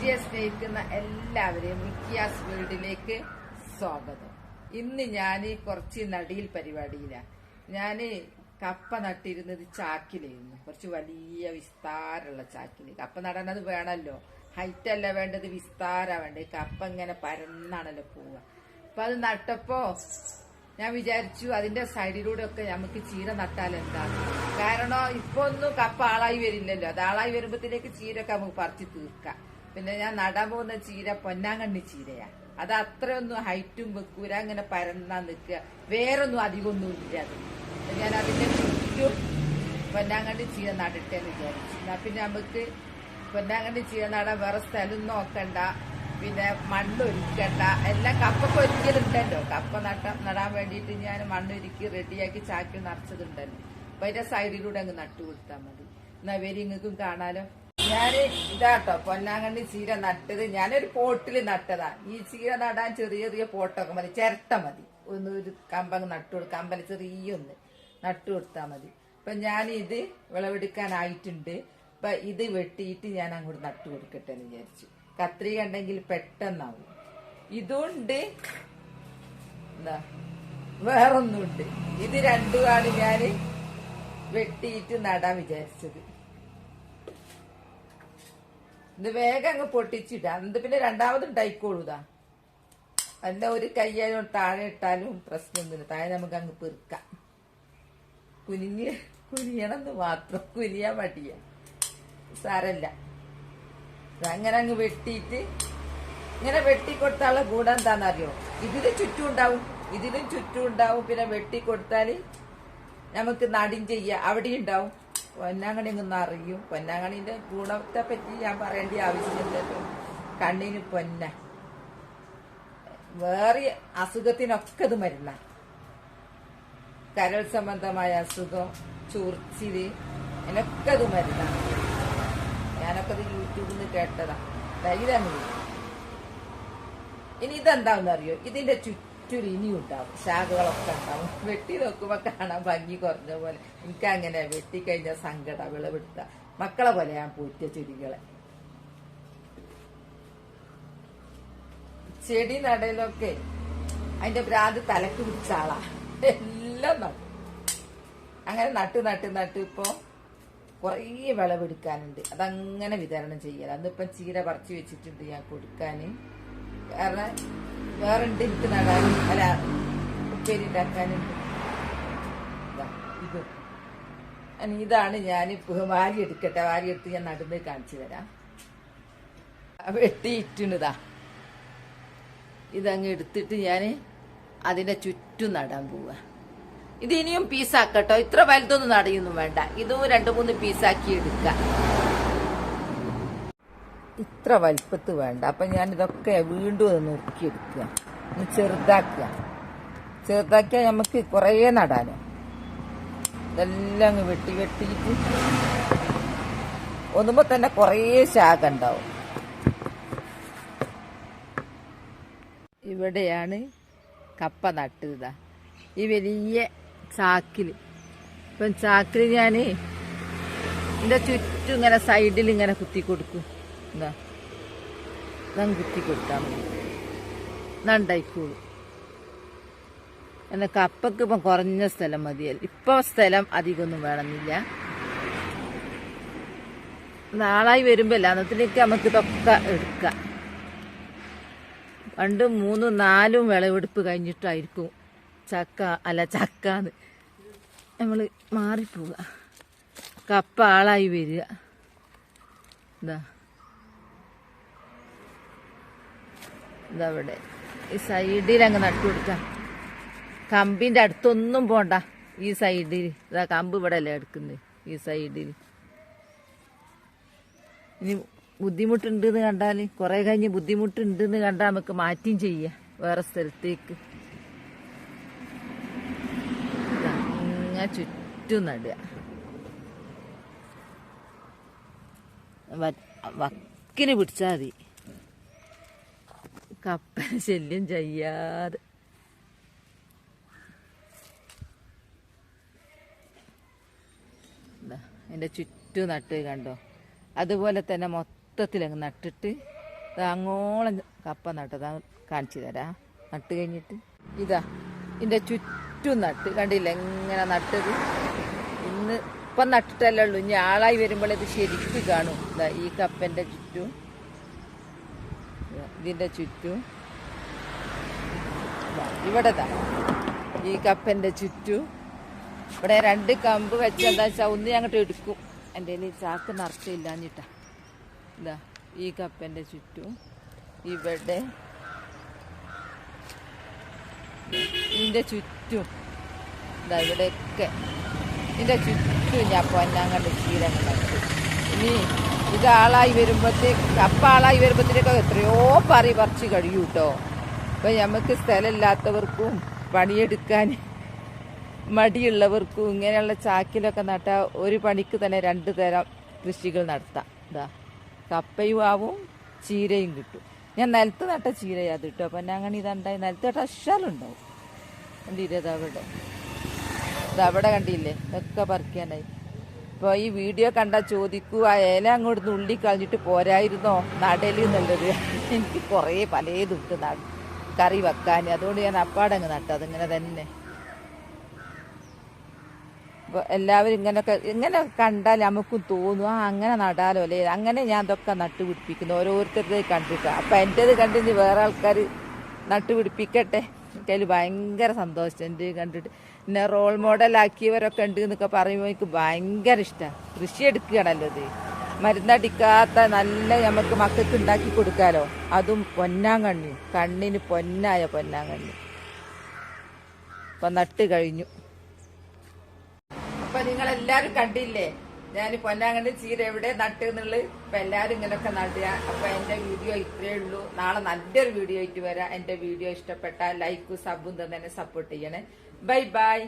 കൃഷിയെ സ്നേഹിക്കുന്ന എല്ലാവരെയും മിക്കിയാസ് വേൾഡിലേക്ക് സ്വാഗതം. ഇന്ന് ഞാൻ കുറച്ച് നടിയിൽ പരിപാടിയിലാണ്. ഞാൻ കപ്പ നട്ടിരുന്നത് ചാക്കിലായിരുന്നു, കുറച്ച് വലിയ വിസ്താരമുള്ള ചാക്കിൽ. കപ്പ നടാനത് വേണമല്ലോ, ഹൈറ്റ് അല്ല വേണ്ടത്, വിസ്താര വേണ്ടത്. കപ്പ ഇങ്ങനെ പരന്നാണല്ലോ പോവുക. അപ്പൊ അത് നട്ടപ്പോ ഞാൻ വിചാരിച്ചു അതിന്റെ സൈഡിലൂടെ ഒക്കെ നമുക്ക് ചീര നട്ടാൽ എന്താണ്. കാരണം ഇപ്പൊ ഒന്നും കപ്പ ആളായി വരില്ലല്ലോ, അത് ആളായി വരുമ്പോഴത്തേക്ക് ചീരൊക്കെ നമുക്ക് പറിച്ച് തീർക്കാം. പിന്നെ ഞാൻ നടാൻ പോകുന്ന ചീര പൊന്നാങ്കണ്ണി ചീരയാ. അത് അത്രയൊന്നും ഹൈറ്റും വെക്കൂല, അങ്ങനെ പരന്നാ നിൽക്കുക, വേറൊന്നും അധികമൊന്നും ഇല്ല. അത് ഞാൻ അതിന്റെ ചുറ്റും പൊന്നാങ്കണ്ണി ചീര നടിട്ടെന്ന് വിചാരിച്ചു. എന്നാ പിന്നെ നമുക്ക് പൊന്നാങ്കണ്ണി ചീര നടാൻ വേറെ സ്ഥലം നോക്കണ്ട, പിന്നെ മണ്ണൊരുക്കണ്ട. എല്ലാം കപ്പൊക്കെ ഒരിക്കലുണ്ടല്ലോ. കപ്പ നടാൻ വേണ്ടിയിട്ട് ഞാൻ മണ്ണൊരുക്കി റെഡിയാക്കി ചാക്കിൽ നിറച്ചതുണ്ടല്ലോ. അപ്പൊ അതിന്റെ സൈഡിലൂടെ അങ്ങ് നട്ടുകൊടുത്താൽ മതി. എന്നാ വരി നിങ്ങൾക്കും കാണാലോ. ഞാന് ഇതാട്ടോ പൊന്നാങ്കണ്ണി ചീര നട്ടത്. ഞാനൊരു പോട്ടിൽ നട്ടതാ. ഈ ചീര നടാൻ ചെറിയ ചെറിയ പോട്ടൊക്കെ മതി, ചിരട്ട മതി. ഒരു കമ്പങ്ങ് നട്ടുകൊടുക്കാം, കമ്പല ചെറിയൊന്ന് നട്ടുകൊടുത്താൽ മതി. അപ്പൊ ഞാൻ ഇത് വിളവെടുക്കാനായിട്ടുണ്ട്. അപ്പൊ ഇത് വെട്ടിയിട്ട് ഞാൻ അങ്ങോട്ട് നട്ടുകൊടുക്കട്ടെ എന്ന് വിചാരിച്ചു. കത്രിക ഉണ്ടെങ്കിൽ പെട്ടെന്നാവും. ഇതുണ്ട്, എന്താ വേറൊന്നുണ്ട്. ഇത് രണ്ടുമാണ് ഞാന് വെട്ടിയിട്ട് നടാൻ വിചാരിച്ചത്. ഇത് വേഗം അങ്ങ് പൊട്ടിച്ചിടാം, എന്നിട്ട് പിന്നെ രണ്ടാമതുണ്ടായിക്കോളൂതാ. അല്ല ഒരു കയ്യാലും താഴെ ഇട്ടാലും പ്രശ്നമൊന്നുമില്ല, താഴെ നമുക്ക് അങ്ങ് പെറുക്കാം. കുനിയണമെന്ന് മാത്രം, കുനിയാൻ മടിയ, സാരല്ല. അങ്ങനെ അങ്ങ് വെട്ടിയിട്ട് ഇങ്ങനെ വെട്ടിക്കൊടുത്താലുള്ള ഗുണം എന്താണെന്നറിയോ? ഇതിലും ചുറ്റും ഉണ്ടാവും. പിന്നെ വെട്ടിക്കൊടുത്താൽ നമുക്ക് നടിയും ചെയ്യാം, അവിടെ ഉണ്ടാവും. പൊന്നാങ്കണി ഒന്നും അറിയും. പൊന്നാങ്കണിന്റെ ഗുണത്തെ പറ്റി ഞാൻ പറയേണ്ട ആവശ്യമില്ലല്ലോ. കണ്ണിന് പൊന്ന, വേറെ അസുഖത്തിനൊക്കെ ഇത് മരുന്ന. കരൾ സംബന്ധമായ അസുഖം, ചൊറിച്ചില്, അതിനൊക്കെ ഇത് മരുന്ന. ഞാനൊക്കെ ഇത് യൂട്യൂബിൽ നിന്ന് കേട്ടതാ. ധൈര്യം. ഇനി ഇതെന്താണെന്ന് അറിയോ? ഇതിന്റെ ചുറ്റൊരു ഇനിയും ഉണ്ടാവും, ശാഖകളൊക്കെ ഉണ്ടാവും. വെട്ടി നോക്കുമ്പോ കാണാൻ ഭംഗി കുറഞ്ഞ പോലെ. എനിക്ക് അങ്ങനെ വെട്ടിക്കഴിഞ്ഞ സങ്കട, വിളവെടുത്ത മക്കളെ പോലെ ഞാൻ പോറ്റിയ ചെടികളെ. ചെടി നടയിലൊക്കെ അതിന്റെ ഭ്രാന്ത് തലക്ക് പിടിച്ച ആളാ. എല്ലാം നട്ടു, അങ്ങനെ നട്ട് ഇപ്പൊ കുറേ വിളവെടുക്കാനുണ്ട്. അതങ്ങനെ വിതരണം ചെയ്യാൻ. അന്നിപ്പം ചീര പറിച്ചു വെച്ചിട്ടുണ്ട് ഞാൻ കൊടുക്കാന്. കാരണം വേറെ ഉണ്ട് എനിക്ക് നടാനും, അല്ല ഉപ്പേരി ഉണ്ടാക്കാനുണ്ട്. ഇതാണ് ഞാൻ വാരി എടുക്കട്ടെ. വാരി എടുത്ത് ഞാൻ നടുന്നത് കാണിച്ചു തരാം. വെട്ടിയിട്ടുന്നതാ. ഇതങ്ങ് എടുത്തിട്ട് ഞാൻ അതിന്റെ ചുറ്റും നടാൻ പോവുക. ഇത് ഇനിയും പീസാക്കട്ടോ, ഇത്ര വലുതൊന്നും നടയൊന്നും വേണ്ട. ഇതും 2-3 പീസാക്കി എടുക്കാം. ഇത്ര വലുപ്പത്ത് വേണ്ട. അപ്പൊ ഞാൻ ഇതൊക്കെ വീണ്ടും ഒന്ന് നുറുക്കിയെടുക്കുക, ഒന്ന് ചെറുതാക്കിയാൽ നമുക്ക് കുറേ നടാനോ. ഇതെല്ലാം അങ്ങ് വെട്ടിയിട്ട് ഒന്നുമ്പോ തന്നെ കുറേ ശാഖ ഉണ്ടാവും. ഇവിടെയാണ് കപ്പ നട്ടതാ, ഈ വലിയ ചാക്കില്. ഇപ്പം ചാക്കിൽ ഞാൻ ഇതിന്റെ ചുറ്റും ഇങ്ങനെ സൈഡിൽ ഇങ്ങനെ കുത്തി കൊടുക്കും. എന്താ ഇതങ്ങ് കുത്തി കൊടുത്താൽ മതി, നണ്ടായിക്കോളൂ. എന്നാൽ കപ്പക്ക് ഇപ്പം കുറഞ്ഞ സ്ഥലം മതിയല്ലോ. ഇപ്പം സ്ഥലം അധികമൊന്നും വേണമെന്നില്ല. നാളായി വരുമ്പോ അന്നത്തിലേക്ക് നമുക്ക് ഇതൊക്കെ എടുക്കാം. 2, 3, 4 വിളവെടുപ്പ് കഴിഞ്ഞിട്ടായിരിക്കും ചക്കാന്ന് നമ്മൾ മാറിപ്പോവുക. കപ്പ ആളായി വരിക. ഇതവിടെ ഈ സൈഡിൽ അങ്ങ് നട്ടുകൊടുക്ക. കമ്പിന്റെ അടുത്തൊന്നും പോണ്ട, ഈ സൈഡിൽ. ഇതാ കമ്പ് ഇവിടെ അല്ലേ എടുക്കുന്നത്, ഈ സൈഡിൽ. ഇനി ബുദ്ധിമുട്ടുണ്ടെന്ന് കണ്ടാൽ, കുറെ കഴിഞ്ഞ് ബുദ്ധിമുട്ടുണ്ടെന്ന് കണ്ടാൽ നമുക്ക് മാറ്റിയും ചെയ്യാം വേറെ സ്ഥലത്തേക്ക്. ചുറ്റും നടുക. വക്കിന് പിടിച്ചാൽ മതി, കപ്പ ശല്യം ചെയ്യാതെ. അതിൻ്റെ ചുറ്റും നട്ട് കണ്ടോ. അതുപോലെ തന്നെ മൊത്തത്തിൽ അങ്ങ് നട്ടിട്ട് അങ്ങോളം കപ്പ നട്ടതാ, കാണിച്ചു തരാം. നട്ട് കഴിഞ്ഞിട്ട് ഇതാ ഇതിൻ്റെ ചുറ്റും നട്ട്, കണ്ടില്ല എങ്ങനെ നട്ടത്. ഇപ്പം നട്ടിട്ടല്ലേ ഉള്ളൂ, ഇനി ആളായി വരുമ്പോൾ ഇത് ശരിക്കും കാണും. ഇതാ ഈ കപ്പൻ്റെ ചുറ്റും, ഇതിൻ്റെ ചുറ്റും ഇവിടെ ഈ കപ്പൻ്റെ ചുറ്റും ഇവിടെ 2 കമ്പ് വെച്ച് എന്താ വെച്ചാൽ ഒന്ന് ഞങ്ങോട്ട് എടുക്കും. എൻ്റെ കയ്യിൽ ചാക്ക് നിറച്ചില്ലാഞ്ഞിട്ടാ. ഇതാ ഈ കപ്പൻ്റെ ചുറ്റും ഇവിടെ ഇതിൻ്റെ ചുറ്റും ഇതാ ഇവിടെയൊക്കെ ഇതിൻ്റെ ചുറ്റും ഞാൻ പൊന്നാങ്കണ്ട് ചീരങ്ങൾ നട്ടു. ഇനി ഇത് ആളായി വരുമ്പോഴത്തേക്ക്, കപ്പ ആളായി വരുമ്പോഴത്തേക്കൊക്കെ എത്രയോ പറിച്ച് കഴിയും കേട്ടോ. അപ്പം നമുക്ക് സ്ഥലമില്ലാത്തവർക്കും പണിയെടുക്കാൻ മടിയുള്ളവർക്കും ഇങ്ങനെയുള്ള ചാക്കിലൊക്കെ നട്ടാൽ ഒരു പണിക്ക് തന്നെ 2 തരം കൃഷികൾ നടത്താം. ഇതാ കപ്പയും ആവും ചീരയും കിട്ടും. ഞാൻ നിലത്ത് നട്ട ചീരയാ അത് കിട്ടും. അപ്പം ഞാൻ അങ്ങനെ ഇതുണ്ടായി നിലത്ത് നട്ട അശാലുണ്ടാവും. കണ്ടില്ലേ ഇതവിടെ കണ്ടില്ലേ, ഇതൊക്കെ പറിക്കാനായി. ഇപ്പോൾ ഈ വീഡിയോ കണ്ടാൽ ചോദിക്കൂ, ആ ഇല അങ്ങോട്ട് ഉള്ളി കളഞ്ഞിട്ട് പോരായിരുന്നോ നടല് എന്നുള്ളത്. എനിക്ക് കുറേ പലതുണ്ട് കറി വെക്കാൻ, അതുകൊണ്ട് ഞാൻ അപ്പാടങ്ങ് നട്ടു. അതിങ്ങനെ തന്നെ. അപ്പോൾ എല്ലാവരും ഇങ്ങനെ കണ്ടാൽ നമുക്കും തോന്നും, അങ്ങനെ നടാലോ അല്ലേ. അങ്ങനെ ഞാൻ ഇതൊക്കെ നട്ടുപിടിപ്പിക്കുന്നു ഓരോരുത്തരുടെ കണ്ടിട്ട്. അപ്പം എൻ്റേത് കണ്ടിട്ട് വേറെ ആൾക്കാർ നട്ടുപിടിപ്പിക്കട്ടെ. എനിക്കതിൽ ഭയങ്കര സന്തോഷം. എൻ്റെ കണ്ടിട്ട് എന്നെ റോൾ മോഡലാക്കിയവരൊക്കെ ഉണ്ട് എന്നൊക്കെ പറയുമ്പോൾ എനിക്ക് ഭയങ്കര ഇഷ്ടമാണ്. കൃഷി എടുക്കുകയാണല്ലോ ഇത്, മരുന്നടിക്കാത്ത നല്ല നമുക്ക് മക്കൾക്ക് ഉണ്ടാക്കി കൊടുക്കാമല്ലോ. അതും പൊന്നാങ്കണ്ണി, കണ്ണിന് പൊന്നായ പൊന്നാങ്കണ്ണി. അപ്പം നട്ട് കഴിഞ്ഞു. അപ്പം നിങ്ങളെല്ലാവരും കണ്ടില്ലേ ഞാൻ പൊന്നാങ്കണ്ണി ചീര എവിടെ നട്ട് എന്നുള്ളത്. അപ്പം എല്ലാവരും ഇങ്ങനെയൊക്കെ നടുക. അപ്പം എൻ്റെ വീഡിയോ ഇത്രയേ ഉള്ളൂ. നാളെ നല്ലൊരു വീഡിയോ ആയിട്ട് വരാം. എൻ്റെ വീഡിയോ ഇഷ്ടപ്പെട്ടാൽ ലൈക്കും സബും തന്നെ സപ്പോർട്ട് ചെയ്യണേ. Bye bye.